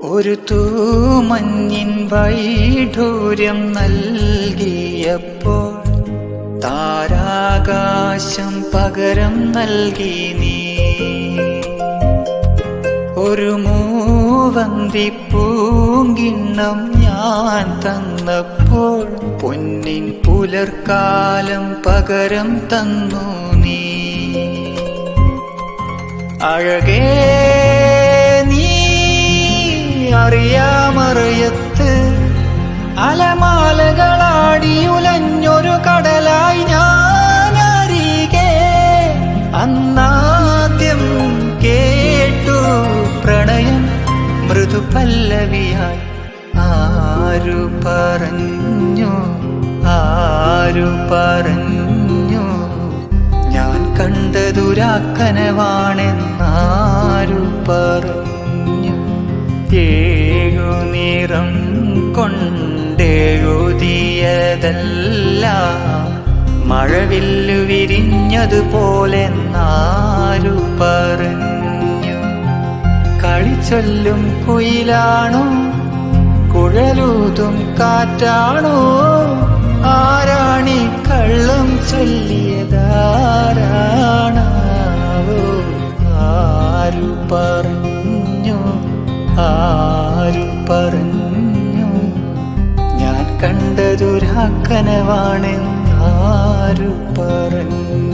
ഒരു തൂമഞ്ഞിൻ വൈഢൂര്യം നൽകിയപ്പോൾ താരാകാശം പകരം നൽകി നീ. ഒരു മൂവന്തി പൂങ്കിണ്ണം ഞാൻ തന്നപ്പോൾ പൊന്നിൻ പുലർക്കാലം പകരം തന്നു നീ. അഴകേ നീ അറിയാമറിയത്ത് അലമാലകളാടി ഉലഞ്ഞൊരു കടലായി ഞാനരികെ. അന്നാദ്യം കേട്ടു പ്രണയം മൃദുപല്ലവിയായി. ആരു പറഞ്ഞു ആരു പറഞ്ഞു ഞാൻ കണ്ടതുരാക്കനവാണെന്നാരു പറഞ്ഞു. ഏഴു നിറം കൊണ്ടെഴുതിയതല്ല മഴവില്ലു വിരിഞ്ഞതുപോലെന്നാരു പറഞ്ഞു. കളിച്ചൊല്ലും കുയിലാണോ കുഴലൂതും കാറ്റാണോ ആരാണി കള്ളം ചൊല്ലിയതാരാണാവോ. ആരു പറഞ്ഞു ആരു പറഞ്ഞു ഞാൻ കണ്ടതൊരാക്കനവാണെന്നാരു പറഞ്ഞു.